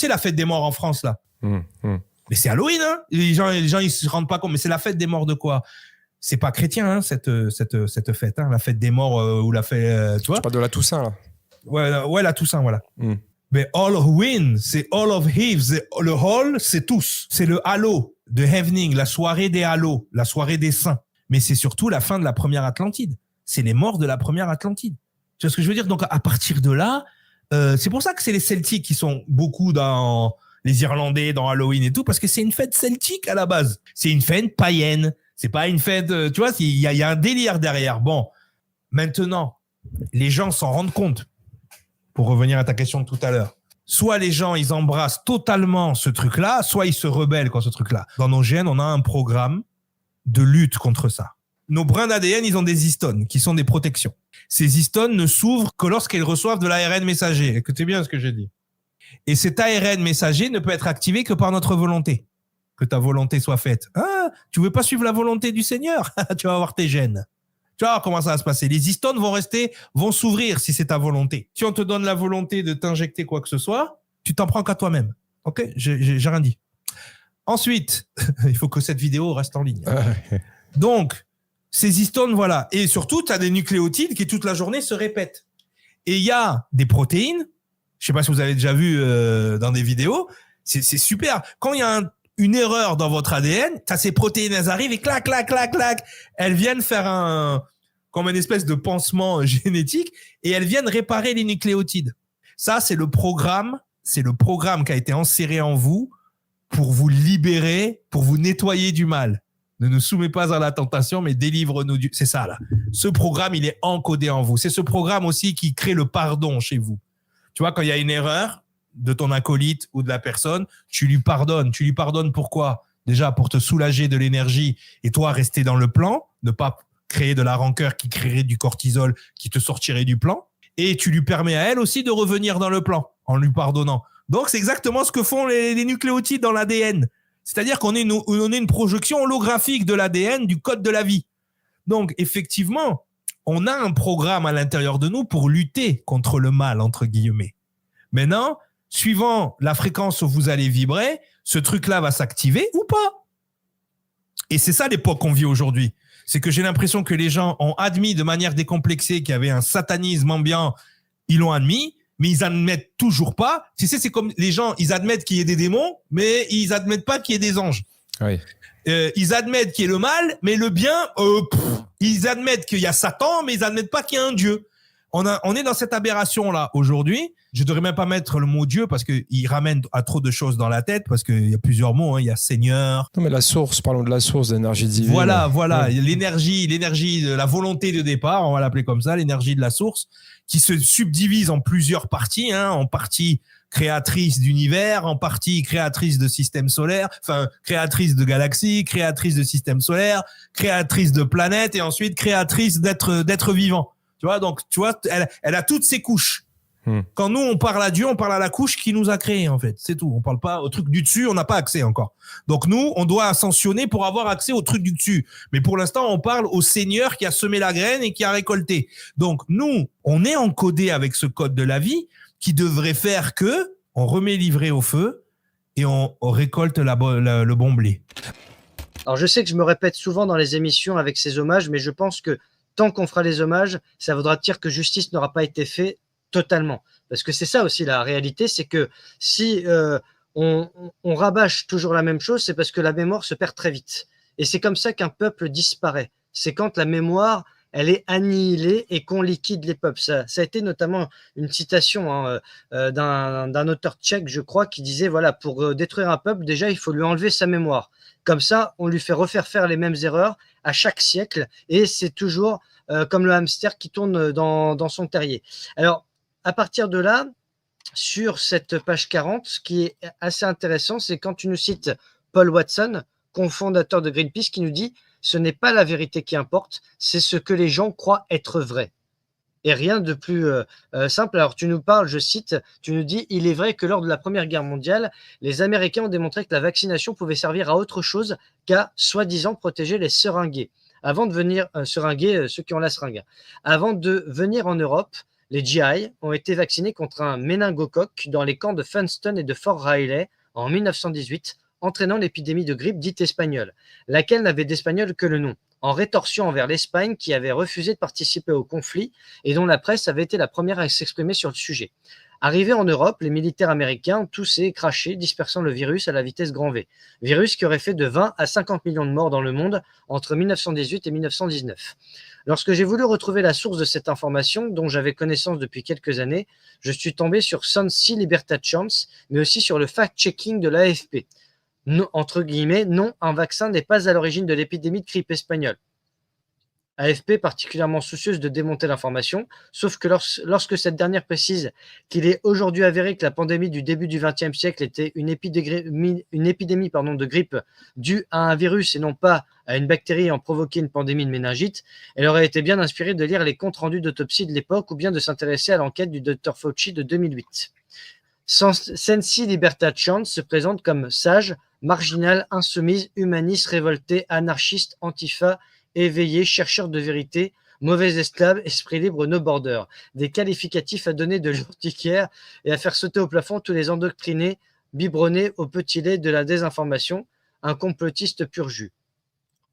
sais, la fête des morts en France, là. Mais c'est Halloween, hein. Les gens, ils se rendent pas compte. Mais c'est la fête des morts de quoi? C'est pas chrétien, hein, cette fête, hein, la fête des morts ou la fête, tu vois. Tu parles de la Toussaint, là. Ouais, la Toussaint, voilà. Mais Halloween, c'est All of Eve. Le Hall, c'est tous. C'est le Halo de Evening, la soirée des Halos, la soirée des saints. Mais c'est surtout la fin de la première Atlantide. C'est les morts de la première Atlantide. Tu vois ce que je veux dire? Donc, à partir de là, c'est pour ça que c'est les Celtiques qui sont beaucoup dans les Irlandais, dans Halloween et tout, parce que c'est une fête celtique à la base. C'est une fête païenne. C'est pas une fête, tu vois, il y a un délire derrière. Bon, maintenant, les gens s'en rendent compte. Pour revenir à ta question de tout à l'heure. Soit les gens, ils embrassent totalement ce truc-là, soit ils se rebellent contre ce truc-là. Dans nos gènes, on a un programme de lutte contre ça. Nos brins d'ADN, ils ont des histones, qui sont des protections. Ces histones ne s'ouvrent que lorsqu'elles reçoivent de l'ARN messager. Écoutez bien ce que j'ai dit. Et cet ARN messager ne peut être activé que par notre volonté. Que ta volonté soit faite. Ah, tu veux pas suivre la volonté du Seigneur? Tu vas avoir tes gènes. Tu vois comment ça va se passer. Les histones vont s'ouvrir si c'est ta volonté. Si on te donne la volonté de t'injecter quoi que ce soit, tu t'en prends qu'à toi-même. Ok? J'ai rien dit. Ensuite, il faut que cette vidéo reste en ligne. Donc, ces histones, voilà. Et surtout, tu as des nucléotides qui toute la journée se répètent. Et il y a des protéines. Je sais pas si vous avez déjà vu dans des vidéos. C'est super. Quand il y a une erreur dans votre ADN, t'as ces protéines, elles arrivent et clac, clac, clac, clac. Elles viennent faire comme une espèce de pansement génétique et elles viennent réparer les nucléotides. Ça, c'est le programme qui a été inséré en vous pour vous libérer, pour vous nettoyer du mal. Ne nous soumets pas à la tentation, mais délivre-nous du... C'est ça, là. Ce programme, il est encodé en vous. C'est ce programme aussi qui crée le pardon chez vous. Tu vois, quand il y a une erreur de ton acolyte ou de la personne, tu lui pardonnes. Tu lui pardonnes pourquoi? Déjà, pour te soulager de l'énergie et toi, rester dans le plan, ne pas créer de la rancœur qui créerait du cortisol qui te sortirait du plan. Et tu lui permets à elle aussi de revenir dans le plan en lui pardonnant. Donc, c'est exactement ce que font les nucléotides dans l'ADN. C'est-à-dire qu'on est une projection holographique de l'ADN, du code de la vie. Donc, effectivement, on a un programme à l'intérieur de nous pour lutter contre le mal, entre guillemets. Maintenant, suivant la fréquence où vous allez vibrer, ce truc-là va s'activer ou pas. Et c'est ça l'époque qu'on vit aujourd'hui. C'est que j'ai l'impression que les gens ont admis de manière décomplexée qu'il y avait un satanisme ambiant. Ils l'ont admis, mais ils admettent toujours pas. Tu sais, c'est comme les gens, ils admettent qu'il y ait des démons, mais ils admettent pas qu'il y ait des anges. Oui. Ils admettent qu'il y ait le mal, mais le bien, ils admettent qu'il y a Satan, mais ils admettent pas qu'il y a un Dieu. On est dans cette aberration-là aujourd'hui. Je devrais même pas mettre le mot Dieu parce qu'il ramène à trop de choses dans la tête, parce qu'il y a plusieurs mots, hein. Il y a Seigneur. Non, mais la source, parlons de la source d'énergie divine. Voilà. Ouais. L'énergie de la volonté de départ, on va l'appeler comme ça, l'énergie de la source, qui se subdivise en plusieurs parties, hein, en partie créatrice d'univers, en partie créatrice de système solaire, enfin, créatrice de galaxies, créatrice de système solaire, créatrice de planètes, et ensuite créatrice d'être vivant. Tu vois, donc, tu vois, elle a toutes ses couches. Quand nous, on parle à Dieu, on parle à la couche qui nous a créés, en fait. C'est tout. On parle pas au truc du dessus, on n'a pas accès encore. Donc, nous, on doit ascensionner pour avoir accès au truc du dessus. Mais pour l'instant, on parle au Seigneur qui a semé la graine et qui a récolté. Donc, nous, on est encodé avec ce code de la vie qui devrait faire que on remet l'ivraie au feu et on récolte le bon blé. Alors, je sais que je me répète souvent dans les émissions avec ces hommages, mais je pense que tant qu'on fera les hommages, ça voudra dire que justice n'aura pas été faite totalement. Parce que c'est ça aussi la réalité, c'est que si on rabâche toujours la même chose, c'est parce que la mémoire se perd très vite. Et c'est comme ça qu'un peuple disparaît. C'est quand la mémoire, elle est annihilée et qu'on liquide les peuples. Ça a été notamment une citation d'un auteur tchèque, je crois, qui disait, voilà, pour détruire un peuple, déjà, il faut lui enlever sa mémoire. Comme ça, on lui fait refaire faire les mêmes erreurs à chaque siècle et c'est toujours comme le hamster qui tourne dans son terrier. Alors, à partir de là, sur cette page 40, ce qui est assez intéressant, c'est quand tu nous cites Paul Watson, cofondateur de Greenpeace, qui nous dit « Ce n'est pas la vérité qui importe, c'est ce que les gens croient être vrai ». Et rien de plus simple. Alors, tu nous parles, je cite, tu nous dis « Il est vrai que lors de la Première Guerre mondiale, les Américains ont démontré que la vaccination pouvait servir à autre chose qu'à, soi-disant, protéger les seringués. Avant de venir, seringués, ceux qui ont la seringue. Avant de venir en Europe, les GI, ont été vaccinés contre un méningocoque dans les camps de Funston et de Fort Riley en 1918, entraînant l'épidémie de grippe dite espagnole, laquelle n'avait d'espagnol que le nom, en rétorsion envers l'Espagne qui avait refusé de participer au conflit et dont la presse avait été la première à s'exprimer sur le sujet. Arrivés en Europe, les militaires américains ont toussé et craché, dispersant le virus à la vitesse grand V. Virus qui aurait fait de 20 à 50 millions de morts dans le monde entre 1918 et 1919. Lorsque j'ai voulu retrouver la source de cette information, dont j'avais connaissance depuis quelques années, je suis tombé sur Sonsi Libertad Chance, mais aussi sur le fact-checking de l'AFP. Non, entre guillemets, non, un vaccin n'est pas à l'origine de l'épidémie de grippe espagnole. AFP particulièrement soucieuse de démonter l'information, sauf que lorsque cette dernière précise qu'il est aujourd'hui avéré que la pandémie du début du XXe siècle était une épidémie de grippe due à un virus et non pas à une bactérie ayant provoqué une pandémie de méningite, elle aurait été bien inspirée de lire les comptes rendus d'autopsie de l'époque ou bien de s'intéresser à l'enquête du Dr Fauci de 2008. Sensi Libertad Chance se présente comme sage, marginale, insoumise, humaniste, révoltée, anarchiste, antifa, éveillé, chercheur de vérité, mauvais esclave, esprit libre, no border. Des qualificatifs à donner de l'urticaire et à faire sauter au plafond tous les endoctrinés, biberonnés au petit lait de la désinformation, un complotiste pur jus.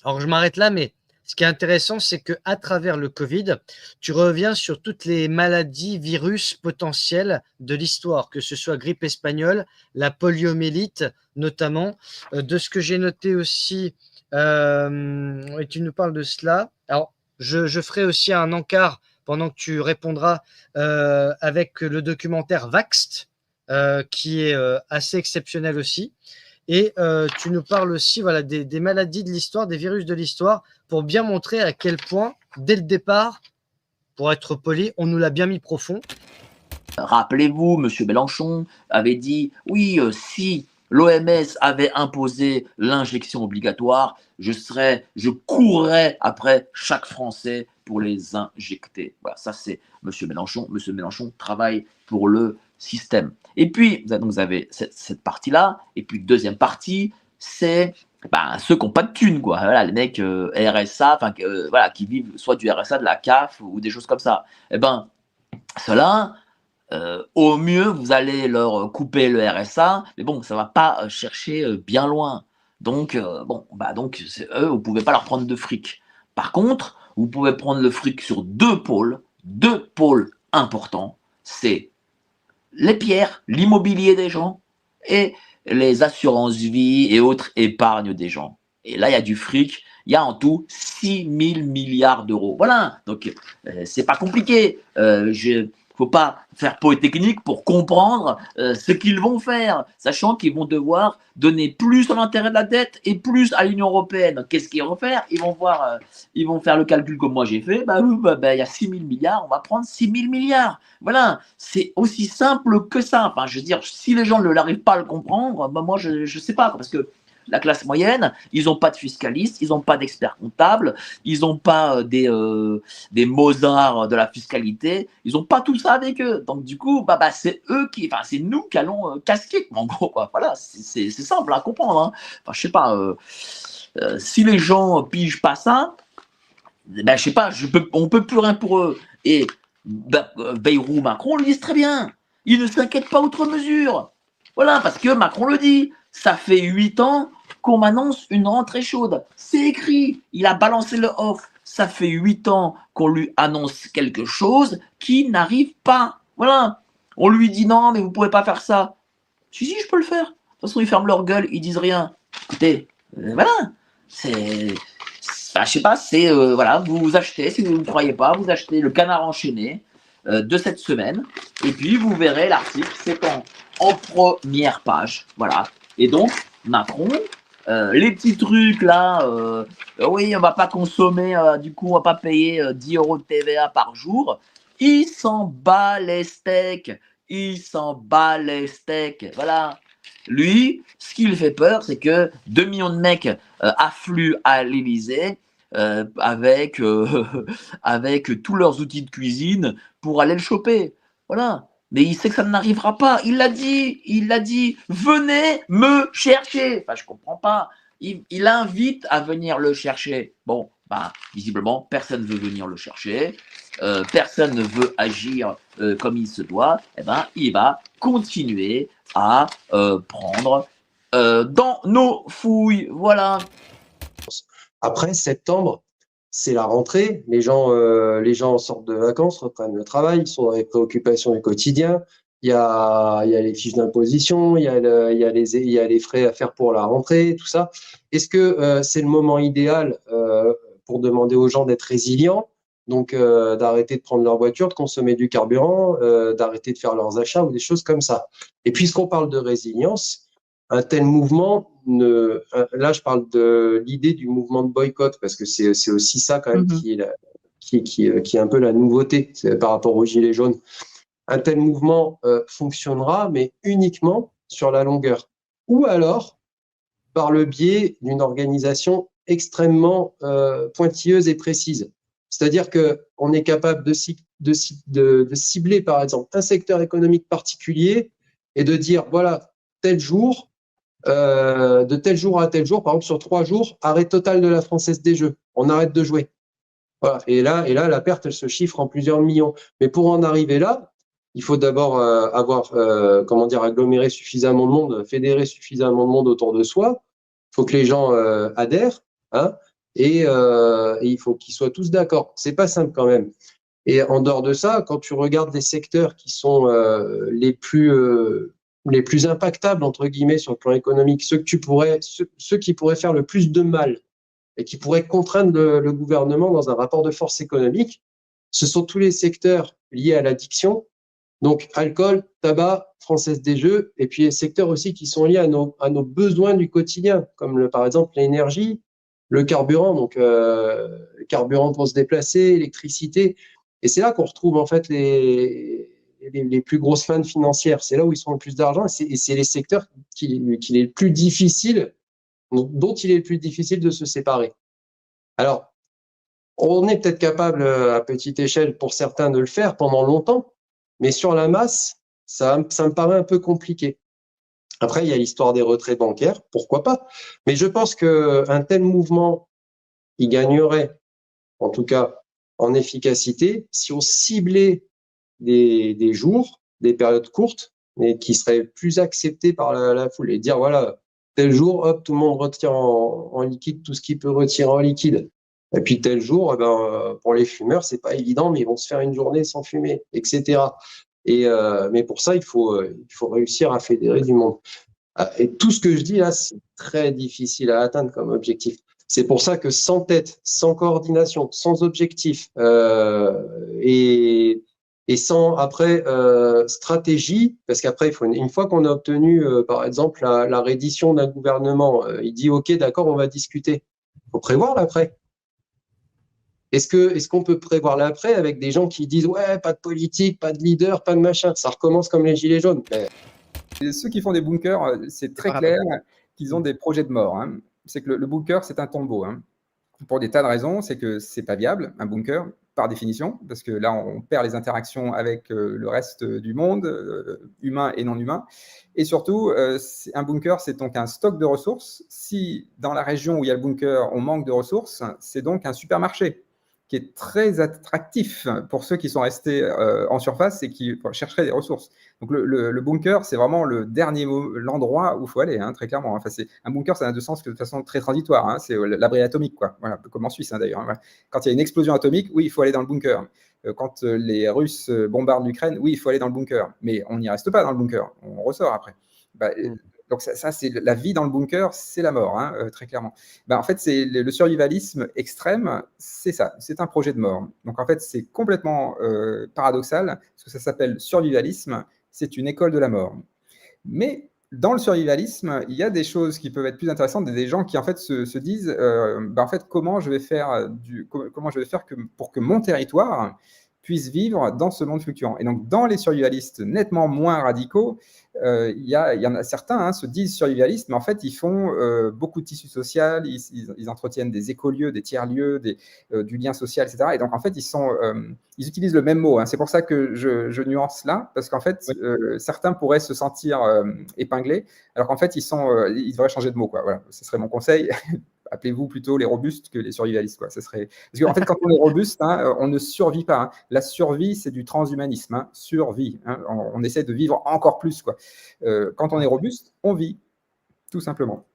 Alors je m'arrête là, mais ce qui est intéressant, c'est qu'à travers le Covid, tu reviens sur toutes les maladies, virus potentiels de l'histoire, que ce soit grippe espagnole, la poliomyélite notamment. De ce que j'ai noté aussi, et tu nous parles de cela. Alors, je ferai aussi un encart pendant que tu répondras avec le documentaire Vaxxed, qui est assez exceptionnel aussi. Et tu nous parles aussi voilà, des maladies de l'histoire, des virus de l'histoire, pour bien montrer à quel point, dès le départ, pour être poli, on nous l'a bien mis profond. Rappelez-vous, M. Mélenchon avait dit, oui, si l'OMS avait imposé l'injection obligatoire, je courrais après chaque Français pour les injecter. Voilà, ça c'est M. Mélenchon. M. Mélenchon travaille pour le système. Et puis, vous avez cette partie-là. Et puis, deuxième partie, c'est ceux qui n'ont pas de thunes, quoi. Voilà, les mecs RSA, voilà, qui vivent soit du RSA, de la CAF ou des choses comme ça. Eh ben, ceux-là, au mieux, vous allez leur couper le RSA, mais bon, ça ne va pas chercher bien loin. Donc, donc c'est eux, vous ne pouvez pas leur prendre de fric. Par contre, vous pouvez prendre le fric sur deux pôles importants. C'est les pierres, l'immobilier des gens et les assurances-vie et autres épargnes des gens. Et là, il y a du fric. Il y a en tout 6 000 milliards d'euros. Voilà, donc c'est pas compliqué. Faut pas faire polytechnique pour comprendre ce qu'ils vont faire, sachant qu'ils vont devoir donner plus en intérêt de la dette et plus à l'Union européenne. Qu'est-ce qu'ils vont faire ? Ils vont faire le calcul comme moi j'ai fait. Il y a 6 000 milliards, on va prendre 6 000 milliards. Voilà, c'est aussi simple que ça. Enfin, je veux dire, si les gens ne l'arrivent pas à le comprendre, moi je sais pas, parce que la classe moyenne, ils n'ont pas de fiscalistes, ils n'ont pas d'experts comptables, ils n'ont pas des Mozart de la fiscalité, ils n'ont pas tout ça avec eux. Donc du coup, c'est c'est nous qui allons casquer, en gros, quoi. Voilà, c'est simple à comprendre. Hein. Enfin, je sais pas, si les gens pigent pas ça, je sais pas, on peut plus rien pour eux. Et Bayrou, Macron le disent très bien. Ils ne s'inquiètent pas outre mesure. Voilà, parce que Macron le dit. Ça fait 8 ans qu'on m'annonce une rentrée chaude. C'est écrit. Il a balancé le off. Ça fait 8 ans qu'on lui annonce quelque chose qui n'arrive pas. Voilà. On lui dit non, mais vous ne pouvez pas faire ça. Si, je peux le faire. De toute façon, ils ferment leur gueule, ils disent rien. Écoutez, voilà. Je sais pas, voilà, vous achetez, si vous ne croyez pas, vous achetez le Canard enchaîné de cette semaine. Et puis, vous verrez l'article, c'est en première page. Voilà. Et donc, Macron, les petits trucs là, oui, on va pas consommer, du coup, on va pas payer 10 € de TVA par jour. Il s'en bat les steaks. Voilà. Lui, ce qui lui fait peur, c'est que 2 millions de mecs affluent à l'Élysée avec tous leurs outils de cuisine pour aller le choper. Voilà. Mais il sait que ça n'arrivera pas. Il l'a dit. Venez me chercher. Enfin, je comprends pas. Il invite à venir le chercher. Bon, visiblement, personne ne veut venir le chercher. personne ne veut agir comme il se doit, eh ben, il va continuer à prendre dans nos fouilles. Voilà. Après, septembre, c'est la rentrée. Les gens sortent de vacances, reprennent le travail, ils sont dans les préoccupations du quotidien. Il y a les fiches d'imposition, il y a les frais à faire pour la rentrée, tout ça. Est-ce que c'est le moment idéal pour demander aux gens d'être résilients, donc d'arrêter de prendre leur voiture, de consommer du carburant, d'arrêter de faire leurs achats ou des choses comme ça? Et puisqu'on parle de résilience, un tel mouvement, là je parle de l'idée du mouvement de boycott, parce que c'est aussi ça quand même qui est un peu la nouveauté par rapport aux Gilets jaunes. Un tel mouvement fonctionnera, mais uniquement sur la longueur. Ou alors, par le biais d'une organisation extrêmement pointilleuse et précise. C'est-à-dire qu'on est capable de cibler, par exemple, un secteur économique particulier et de dire, voilà, tel jour, de tel jour à tel jour, par exemple sur 3 jours, arrêt total de la Française des Jeux. On arrête de jouer. Voilà. Et là, la perte, elle se chiffre en plusieurs millions. Mais pour en arriver là, il faut d'abord avoir, aggloméré suffisamment de monde, fédérer suffisamment de monde autour de soi. Il faut que les gens adhèrent, hein, et il faut qu'ils soient tous d'accord. C'est pas simple quand même. Et en dehors de ça, quand tu regardes les secteurs qui sont les plus impactables entre guillemets sur le plan économique, ceux qui pourraient faire le plus de mal et qui pourraient contraindre le gouvernement dans un rapport de force économique, ce sont tous les secteurs liés à l'addiction. Donc, alcool, tabac, Française des Jeux, et puis les secteurs aussi qui sont liés à nos besoins du quotidien, comme par exemple l'énergie, le carburant, donc carburant pour se déplacer, électricité. Et c'est là qu'on retrouve en fait les plus grosses mannes financières. C'est là où ils sont le plus d'argent, et c'est les secteurs dont il est le plus difficile de se séparer. Alors, on est peut-être capable à petite échelle pour certains de le faire pendant longtemps, mais sur la masse, ça me paraît un peu compliqué. Après, il y a l'histoire des retraits bancaires, pourquoi pas. Mais je pense qu'un tel mouvement, il gagnerait, en tout cas en efficacité, si on ciblait des jours, des périodes courtes, mais qui seraient plus acceptées par la foule. Et dire, voilà, tel jour, hop, tout le monde retire en liquide tout ce qu'il peut retirer en liquide. Et puis tel jour, pour les fumeurs, c'est pas évident, mais ils vont se faire une journée sans fumer, etc. Mais pour ça, il faut réussir à fédérer du monde. Et tout ce que je dis là, c'est très difficile à atteindre comme objectif. C'est pour ça que sans tête, sans coordination, sans objectif et sans après stratégie, parce qu'après, une fois qu'on a obtenu, par exemple, la reddition d'un gouvernement, il dit OK, d'accord, on va discuter. Il faut prévoir l'après. Est-ce qu'on peut prévoir l'après avec des gens qui disent ouais, pas de politique, pas de leader, pas de machin, ça recommence comme les gilets jaunes. Et ceux qui font des bunkers, c'est très clair qu'ils ont des projets de mort. Hein. C'est que le bunker, c'est un tombeau. Hein. Pour des tas de raisons, c'est que c'est pas viable, un bunker, par définition, parce que là, on perd les interactions avec le reste du monde, humain et non humain. Et surtout, un bunker, c'est donc un stock de ressources. Si dans la région où il y a le bunker, on manque de ressources, c'est donc un supermarché qui est très attractif pour ceux qui sont restés en surface et qui chercheraient des ressources. Donc le bunker, c'est vraiment l'endroit où il faut aller, hein, très clairement. Enfin, un bunker, ça n'a de sens que de façon très transitoire. Hein, c'est l'abri atomique, quoi. Voilà, comme en Suisse, hein, d'ailleurs. Voilà. Quand il y a une explosion atomique, oui, il faut aller dans le bunker. Quand les Russes bombardent l'Ukraine, oui, il faut aller dans le bunker. Mais on n'y reste pas dans le bunker, on ressort après. Donc ça, c'est la vie dans le bunker, c'est la mort, hein, très clairement. En fait, c'est le survivalisme extrême, c'est ça, c'est un projet de mort. Donc en fait, c'est complètement paradoxal, parce que ça s'appelle survivalisme, c'est une école de la mort. Mais dans le survivalisme, il y a des choses qui peuvent être plus intéressantes, des gens qui en fait se disent, en fait, comment je vais faire pour que mon territoire puisse vivre dans ce monde fluctuant. Et donc, dans les survivalistes nettement moins radicaux, il y en a certains se disent survivalistes, mais en fait, ils font beaucoup de tissu social, ils entretiennent des écolieux, des tiers-lieux, du lien social, etc. Et donc, en fait, ils utilisent le même mot. Hein. C'est pour ça que je nuance là, parce qu'en fait, certains pourraient se sentir épinglés, alors qu'en fait, ils devraient changer de mot. Quoi. Voilà, ce serait mon conseil. appelez-vous plutôt les robustes que les survivalistes, quoi. Ça serait... Parce qu'en fait, quand on est robuste, on ne survit pas. Hein. La survie, c'est du transhumanisme. Hein. Survie. Hein. On essaie de vivre encore plus, quoi. Quand on est robuste, on vit, tout simplement.